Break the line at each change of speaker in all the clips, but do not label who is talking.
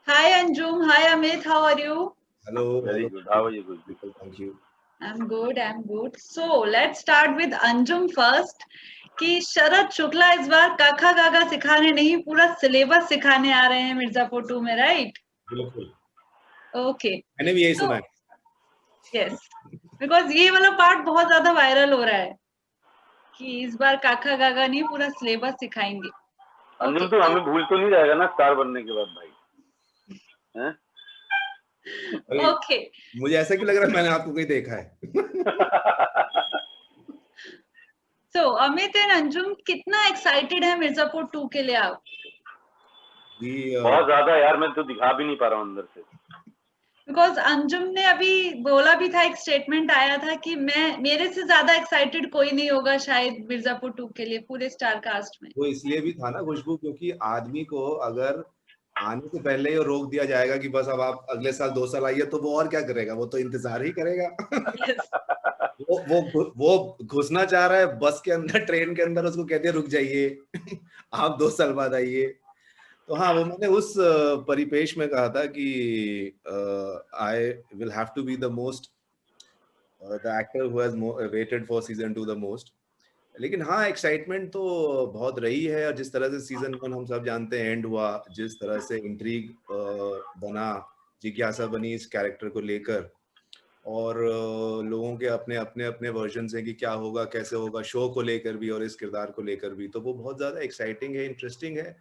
Hi Anjum, hi Amit, how are you?
Hello,
Very
hello.
good. How are you doing?
People, thank you.
I'm good, I'm good. So let's start with Anjum first. कि शरद शुक्ला इस बार काका काका सिखाने नहीं पूरा syllabus सिखाने आ रहे हैं मिर्जापुर 2 में, राइट?
बिल्कुल,
ओके,
मैंने भी यही
तो
सुना है।
यस, बिकॉज ये वाला पार्ट बहुत ज्यादा वायरल हो रहा है कि इस बार काका काका नहीं पूरा सिलेबस सिखाएंगे।
अंजुम
ओके,
तो हमें भूल तो नहीं जाएगा ना स्टार बनने के बाद भाई? हैं?
अरे,
ओके,
मुझे ऐसा क्यों लग रहा है मैंने आपको कहीं देखा है।
सो अमित एंड अंजुम कितना एक्साइटेड है मिर्जापुर 2 के लिए आप?
बहुत ज्यादा यार, मैं तो दिखा भी नहीं पा रहा हूँ अंदर से।
बिकॉज अंजुम ने अभी बोला भी था, एक स्टेटमेंट आया था कि मेरे से ज्यादा एक्साइटेड कोई नहीं होगा शायद मिर्जापुर 2 के लिए पूरे स्टार कास्ट में।
वो इसलिए भी था ना खुशबू, क्योंकि आदमी को अगर आने से पहले ही रोक दिया जाएगा कि बस अब आप अगले साल 2 साल आइए, तो वो और क्या करेगा? वो तो इंतजार ही करेगा।
Yes.
वो घुसना चाह रहा है बस के अंदर, ट्रेन के अंदर, उसको कहते हैं रुक जाइए। आप 2 साल बाद आइए। तो हाँ, वो मैंने उस परिपेश में कहा था कि I will have to be the most the actor who has waited for season 2 the most. लेकिन हाँ, एक्साइटमेंट तो बहुत रही है, और जिस तरह से सीजन 1 हम सब जानते हैं एंड हुआ, जिस तरह से इंट्रीग बना, जिज्ञासा बनी इस कैरेक्टर को लेकर, और लोगों के अपने अपने अपने वर्जन हैं कि क्या होगा, कैसे होगा, शो को लेकर भी और इस किरदार को लेकर भी, तो वो बहुत ज्यादा एक्साइटिंग है, इंटरेस्टिंग है।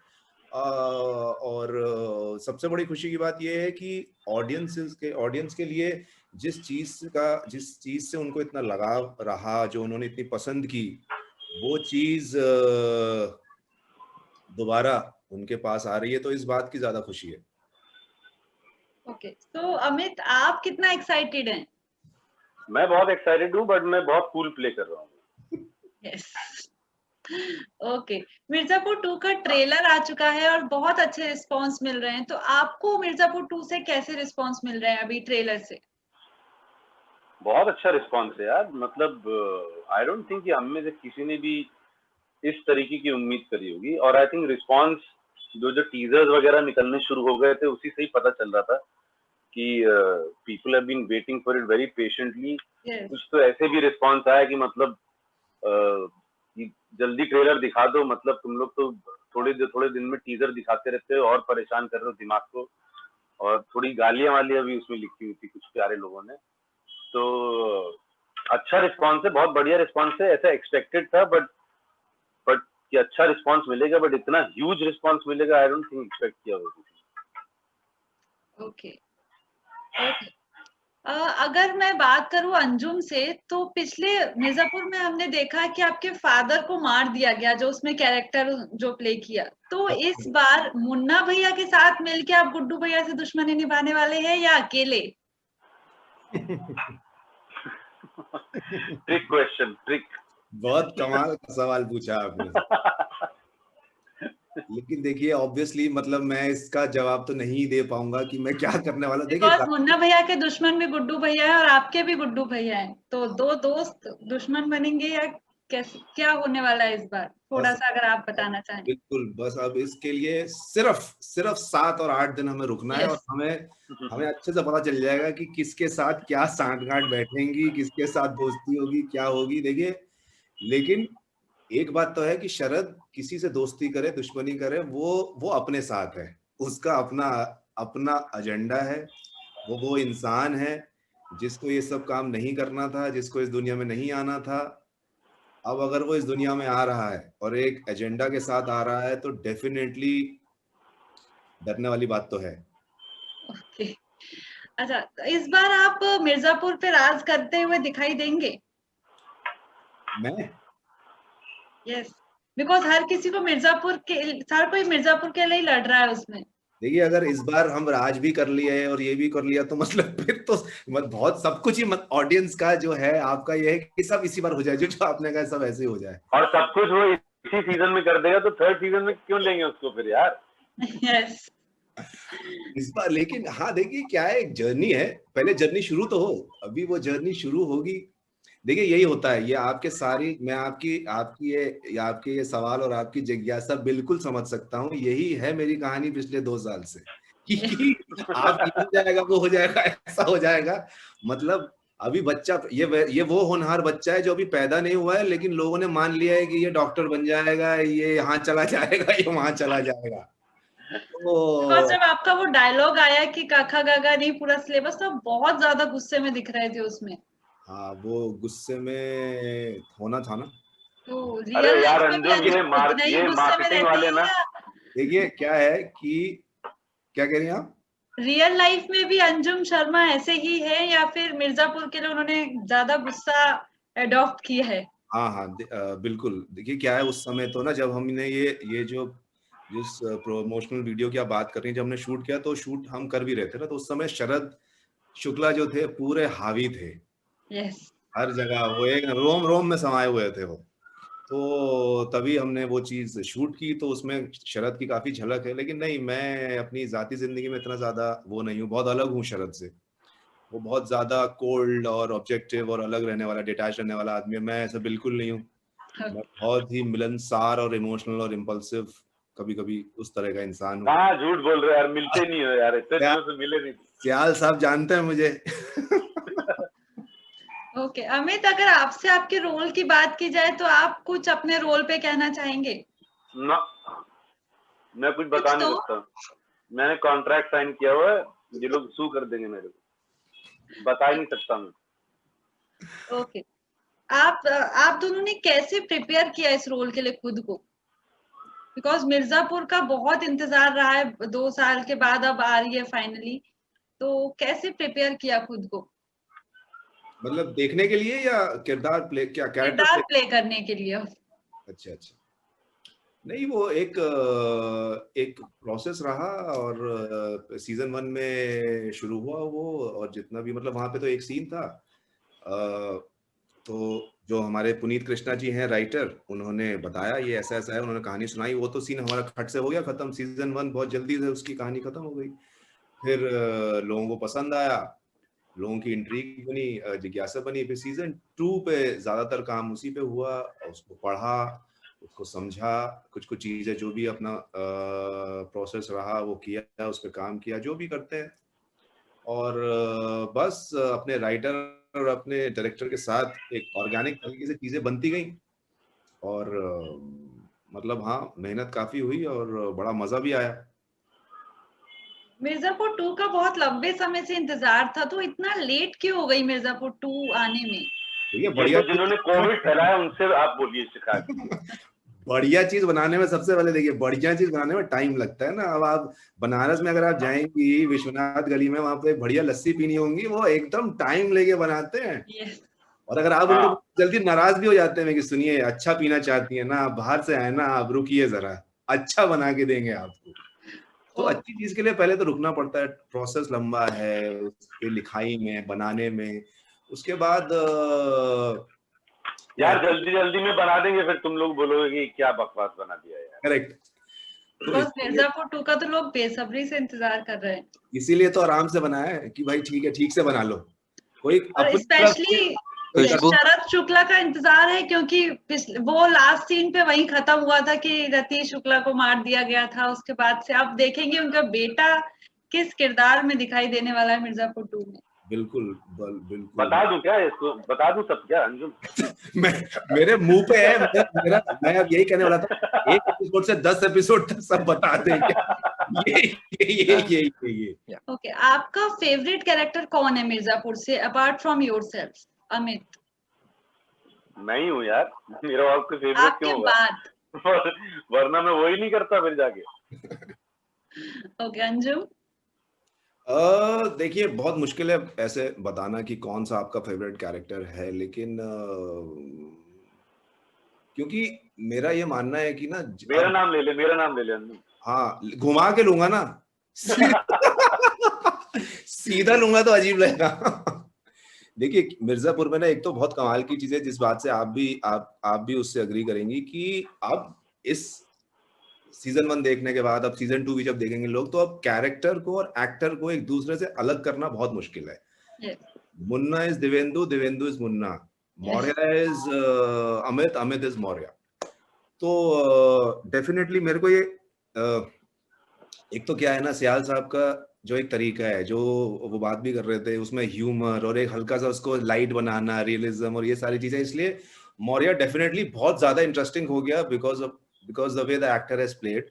और सबसे बड़ी खुशी की बात यह है कि ऑडियंस के लिए जिस चीज से उनको इतना लगाव रहा, जो उन्होंने इतनी पसंद की, वो चीज दोबारा उनके पास आ रही है, तो इस बात की ज्यादा खुशी है।
ओके, तो अमित आप कितना एक्साइटेड हैं?
मैं बहुत एक्साइटेड हूँ, बट मैं बहुत कूल प्ले कर रहा हूँ।
Yes, okay. मिर्जापुर 2 का ट्रेलर आ चुका है और बहुत अच्छे रिस्पांस मिल रहे हैं, तो आपको मिर्जापुर 2 से कैसे रिस्पांस मिल रहे हैं अभी ट्रेलर से?
बहुत अच्छा रिस्पॉन्स है यार, मतलब आई डोंट थिंक कि हम में से किसी ने भी इस तरीके की उम्मीद करी होगी। और आई थिंक रिस्पॉन्स जो टीजर्स वगैरह निकलने शुरू हो गए थे, उसी से ही पता चल रहा था कि people have been waiting for it very patiently.
Yes.
कुछ तो ऐसे भी रिस्पॉन्स आया कि मतलब कि जल्दी ट्रेलर दिखा दो, मतलब तुम लोग तो थोड़े दिन में टीजर दिखाते रहते हो और परेशान कर रहे हो दिमाग को। और थोड़ी गालियां वालियां भी उसमें लिखी हुई थी कुछ प्यारे लोगों ने। तो अच्छा रिस्पॉन्स है, बहुत बढ़िया रिस्पॉन्स है। ऐसा एक्सपेक्टेड था, बट कि अच्छा रिस्पॉन्स मिलेगा, बट इतना ह्यूज रिस्पॉन्स मिलेगा आई डोंट थिंक एक्सपेक्ट किया होगा।
Okay, okay. अगर मैं बात करूं अंजुम से, तो पिछले मिर्जापुर में हमने देखा कि आपके फादर को मार दिया गया, जो उसमें कैरेक्टर जो प्ले किया। तो इस बार मुन्ना भैया के साथ मिलके आप गुड्डू भैया से दुश्मनी निभाने वाले हैं या अकेले?
Trick question, trick.
बहुत कमाल का सवाल पूछा आपने। लेकिन देखिए, ऑब्वियसली मतलब मैं इसका जवाब तो नहीं दे पाऊंगा कि मैं क्या करने वाला। देखिए,
बिकॉज मुन्ना भैया के दुश्मन भी गुड्डू भैया है और आपके भी गुड्डू भैया हैं, तो दो दोस्त दुश्मन बनेंगे या कैसे, क्या होने वाला है इस बार? थोड़ा
बस
सा अगर आप बताना चाहें।
बिल्कुल, बस अब इसके लिए सिर्फ सिर्फ 7 और 8 दिन हमें रुकना है, और
यस,
हमें हमें अच्छे से पता चल जाएगा कि किसके साथ क्या सांठगांठ बैठेंगी, किसके साथ दोस्ती होगी, क्या होगी। देखिए, लेकिन एक बात तो है कि शरद किसी से दोस्ती करे, दुश्मनी करे, वो अपने साथ है। उसका अपना अपना एजेंडा है। वो इंसान है जिसको ये सब काम नहीं करना था, जिसको इस दुनिया में नहीं आना था। अब अगर वो इस दुनिया में आ रहा है और एक एजेंडा के साथ आ रहा है, तो डेफिनेटली डरने वाली बात तो है।
ओके। अच्छा, इस बार आप मिर्जापुर पे राज करते हुए दिखाई देंगे?
मैं
यस, बिकॉज हर कोई मिर्जापुर के लिए ही लड़ रहा है उसमें।
देखिए, अगर इस बार हम राज भी कर लिए और ये भी कर लिया, तो मतलब फिर तो बहुत सब कुछ ही ऑडियंस का जो है, आपका ये है कि सब इसी बार हो जाए, जो आपने कहा सब ऐसे ही हो जाए।
और सब कुछ वो इसी सीजन में कर देगा, तो थर्ड सीजन में क्यों लेंगे उसको फिर यार?
यस,
इस बार लेकिन हाँ, देखिए क्या है, एक जर्नी है, पहले जर्नी शुरू तो हो, अभी वो जर्नी शुरू होगी। देखिए, यही होता है, ये आपके सारी, मैं आपकी ये सवाल और आपकी जिज्ञासा बिल्कुल समझ सकता हूँ। यही है मेरी कहानी पिछले 2 साल से कि आप ये हो जाएगा, वो हो जाएगा, ऐसा हो जाएगा। मतलब अभी बच्चा ये वो होनहार बच्चा है जो अभी पैदा नहीं हुआ है, लेकिन लोगों ने मान लिया है कि ये डॉक्टर बन जाएगा, ये यहाँ चला जाएगा, ये वहां चला जाएगा।
बिकॉज
तो
जब आपका वो डायलॉग आया कि काका गागा नहीं पूरा सिलेबस, तो बहुत ज्यादा गुस्से में दिख रहे थे उसमें।
हाँ, वो गुस्से में होना था ना।
तो
अरे
रियल
यार
लाइफ में भी
अंजुम,
अंजुम उतना ही
ये
गुस्से में
मार्केटिंग
रहते
वाले
हैं
ना,
या
देखिए क्या है कि, क्या कह रही हैं आप?
रियल लाइफ में भी अंजुम शर्मा ऐसे ही है, या फिर मिर्जापुर के लिए उन्होंने ज्यादा गुस्सा अडॉप्ट किया है?
हाँ हाँ, बिल्कुल। देखिए क्या है, उस समय तो ना जब हमने ये जो जिस प्रमोशनल वीडियो की आप बात कर रही हैं, जब हमने शूट किया, तो शूट हम कर भी रहे थे ना, तो उस समय शरद शुक्ला जो थे पूरे हावी थे
यस।
हर जगह, वो एक रोम रोम में समाये हुए थे वो। तो तभी हमने वो चीज शूट की, तो उसमें शरद की काफी झलक है। लेकिन नहीं, मैं अपनी जाती जिंदगी में इतना ज्यादा वो नहीं हूँ, बहुत अलग हूँ शरद से। वो बहुत ज्यादा कोल्ड और ऑब्जेक्टिव और अलग रहने वाला, डिटैच रहने वाला आदमी है। मैं ऐसा बिल्कुल नहीं हूँ। मैं बहुत ही मिलनसार और इमोशनल और इम्पल्सिव, कभी कभी उस तरह का इंसान हूँ।
कहाँ झूठ बोल रहे हो यार, मिलते नहीं हो यार, इतने दिनों से मिले नहीं।
सियाल साहब जानते हैं मुझे।
ओके अमित, अगर आपसे आपके रोल की बात की जाए तो आप कुछ अपने रोल पे कहना चाहेंगे?
ना, मैं कुछ बता नहीं सकता। मैंने कॉन्ट्रैक्ट साइन किया हुआ है, ये लोग सू कर देंगे मेरे को, बता ही नहीं सकता मैं।
ओके, आप दोनों ने कैसे प्रिपेयर किया इस रोल के लिए खुद को? बिकॉज मिर्जापुर का बहुत इंतजार रहा है, 2 साल के बाद अब आ रही है फाइनली, तो कैसे प्रिपेयर किया खुद को
मतलब देखने के लिए या किरदार प्ले, क्या कैरेक्टर
किरदार
प्ले?
प्ले करने के लिए?
अच्छा अच्छा, नहीं वो एक प्रोसेस रहा, और सीजन 1 में शुरू हुआ वो, और जितना भी मतलब वहां पे तो एक सीन था। तो जो हमारे पुनीत कृष्णा जी हैं राइटर, उन्होंने बताया ये ऐसा ऐसा है, उन्होंने कहानी सुनाई, वो तो सीन हमारा खट से हो गया खत्म। सीजन 1 बहुत जल्दी से उसकी कहानी खत्म हो गई। फिर लोगों को पसंद आया, लोगों की इंट्रीग बनी, जिज्ञासा बनी। फिर सीजन 2 पे ज्यादातर काम उसी पे हुआ, उसको पढ़ा, उसको समझा, कुछ कुछ चीजें जो भी अपना प्रोसेस रहा वो किया, उस पर काम किया, जो भी करते हैं। और बस अपने राइटर और अपने डायरेक्टर के साथ एक ऑर्गेनिक तरीके से चीजें बनती गई। और मतलब हाँ, मेहनत काफी हुई और बड़ा मजा भी आया।
मिर्जापुर 2 का बहुत लंबे समय से इंतजार था, तो इतना लेट क्यों हो गई मिर्जापुर 2 आने में?
देखिए
ये
बढ़िया
तो जिन्होंने कोविड फैलाया उनसे आप बोलिए शिकायत।
बढ़िया चीज बनाने में, सबसे पहले देखिए, बढ़िया चीज बनाने में टाइम लगता है ना। अब आप बनारस में अगर आप जाएंगी विश्वनाथ गली में, वहां पे बढ़िया लस्सी पीनी होंगी, वो एकदम टाइम लेके बनाते हैं।
यस।
और अगर आप
हाँ,
उनको जल्दी नाराज भी हो जाते हैं कि सुनिए अच्छा पीना चाहती है ना, आप बाहर से आए ना, आप रुकिए जरा, अच्छा बना के देंगे आपको। तो अच्छी चीज के लिए पहले तो रुकना पड़ता है, प्रोसेस लंबा है उसके लिखाई में, बनाने में। उसके बाद
यार जल्दी जल्दी में बना देंगे, फिर तुम लोग बोलोगे कि क्या बकवास बना दिया यार।
करेक्ट। तो
बिकॉज मिर्जापुर 2 का तो लोग बेसब्री से इंतजार कर रहे हैं।
इसीलिए तो आराम से बनाया है कि भाई ठीक है, ठीक से बना लो, कोई
और
अपनी तरफ से।
स्पेशली
कोई
शरद शुक्ला का इंतजार है, क्योंकि वो लास्ट सीन पे वही खत्म हुआ था कि रतीश शुक्ला को मार दिया गया था। उसके बाद से आप देखेंगे उनका बेटा किस किरदार में दिखाई देने वाला है मिर्जापुर 2 में।
बिल्कुल बिल्कुल।
बता दूं क्या इसको, बता दूं सब क्या अंजुम?
मैं, मेरे मुंह पे है, मैं अब यही कहने वाला था, एक एपिसोड से 10 एपिसोड तक सब बता दें क्या? ये
ओके, आपका फेवरेट कैरेक्टर कौन है मिर्जापुर से, अपार्ट फ्रॉम योरसेल्फ? अमित,
मैं ही हूँ यार, मेरा और कोई फेवरेट
आपके
क्यों होगा?
बाद।
वरना मैं वही नहीं करता फिर जाके।
ओके अंजुम?
देखिए बहुत मुश्किल है ऐसे बताना कि कौन सा आपका फेवरेट कैरेक्टर है, लेकिन क्योंकि मेरा ये मानना है कि ना
मेरा
अब,
नाम ले ले, मेरा नाम ले ले अंजुम।
हाँ घुमा के लूंगा ना, सीधा लूंगा तो अजीब लगेगा। देखिए मिर्जापुर में ना एक तो बहुत कमाल की चीज है, जिस बात से आप भी उससे अग्री करेंगी, कि अब इस सीजन 1 देखने के बाद, अब सीजन 2 भी जब देखेंगे लोग, तो अब कैरेक्टर को और एक्टर को एक दूसरे से अलग करना बहुत मुश्किल है।
Yes.
Munna is Devendu, Devendu is Munna, Maurya is Amit, Amit is Maurya. तो डेफिनेटली मेरे को ये एक तो क्या है ना, सियाल साहब का जो एक तरीका है, जो वो बात भी कर रहे थे, उसमें ह्यूमर और एक हल्का सा उसको लाइट बनाना, रियलिज्म और ये सारी चीजें, इसलिए मौर्य डेफिनेटली बहुत ज्यादा इंटरेस्टिंग हो गया because the way the actor has played.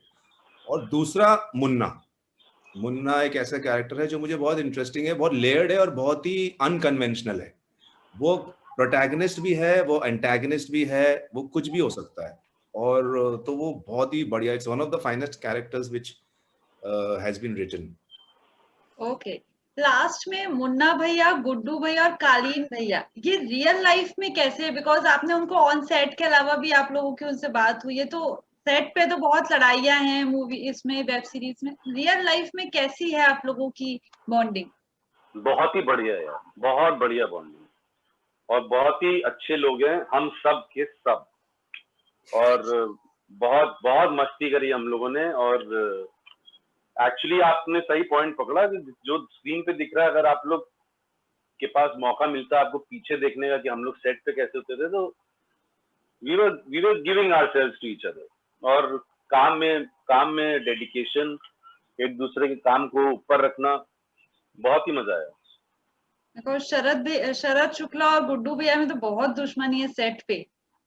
और दूसरा मुन्ना एक ऐसा कैरेक्टर है जो मुझे बहुत इंटरेस्टिंग है, बहुत लेयर्ड है और बहुत ही अनकन्वेंशनल है। वो प्रोटैगनिस्ट भी है, वो एंटैगनिस्ट भी है, वो कुछ भी हो सकता है। और तो वो बहुत ही बढ़िया, it's one of the finest characters which has been written.
Okay, last में मुन्ना भैया, गुड्डू भैया और कालीन भैया, ये रियल लाइफ में कैसे है? बिकॉज आपने उनको ऑन सेट के अलावा भी आप लोगों की उनसे बात हुई है, तो सेट पे तो बहुत लड़ाइयां हैं मूवी इसमें, वेब सीरीज में, रियल लाइफ में कैसी है आप लोगों की बॉन्डिंग?
बहुत ही बढ़िया यार, बहुत बढ़िया बॉन्डिंग और बहुत ही अच्छे लोग हैं हम सब के सब। और बहुत बहुत मस्ती करी हम लोगों ने। और एक्चुअली आपने सही पॉइंट पकड़ा कि जो स्क्रीन पे दिख रहा है, अगर आप लोग के पास मौका मिलता है आपको पीछे देखने का कि हम लोग सेट पे कैसे होते थे, तो we were giving ourselves to each other. और काम में डेडिकेशन, एक दूसरे के काम को ऊपर रखना, बहुत ही मजा आया।
बिकॉज शरद शुक्ला और गुड्डू भैया में तो बहुत दुश्मनी है सेट पे,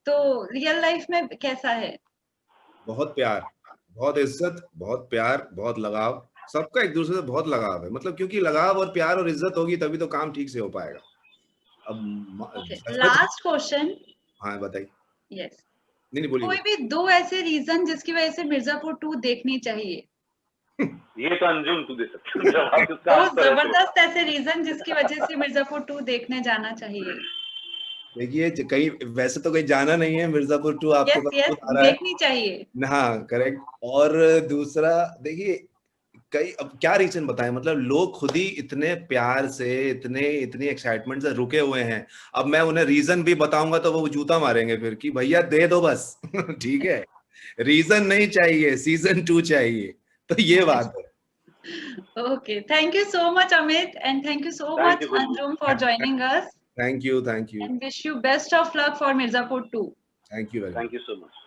तो रियल लाइफ में कैसा है?
बहुत प्यार, बहुत इज्जत, बहुत प्यार, बहुत लगाव, सबका एक दूसरे से बहुत लगाव है। मतलब क्योंकि लगाव और प्यार और इज्जत होगी तभी तो काम ठीक से हो पाएगा। अब
लास्ट क्वेश्चन।
हाँ बताइए।
यस,
नहीं बोलिए।
कोई भी दो ऐसे रीजन जिसकी वजह से मिर्जापुर 2 देखनी चाहिए?
ये तो अंजुम तू दे सकते हो जवाब इसका।
तो जबरदस्त ऐसे रीजन जिसकी वजह से मिर्जापुर 2 देखने जाना चाहिए।
देखिए, कहीं वैसे तो कहीं जाना नहीं है, मिर्जापुर 2 आपके पास
यस
खुद आ रहा है।
देखनी चाहिए।
हाँ करेक्ट। और दूसरा देखिए, कई अब क्या रीजन बताएं, मतलब लोग खुद ही इतने प्यार से, इतनी एक्साइटमेंट से रुके हुए हैं। अब मैं उन्हें रीजन भी बताऊंगा तो वो जूता मारेंगे फिर कि भैया दे दो बस। ठीक है, रीजन नहीं चाहिए, सीजन 2 चाहिए। तो ये बात है।
Okay, thank you so much, Amit, and thank you so much,
thank you.
Anjum, for joining us.
Thank you.
And wish you best of luck for Mirzapur 2.
Thank you very much.
Thank you so much.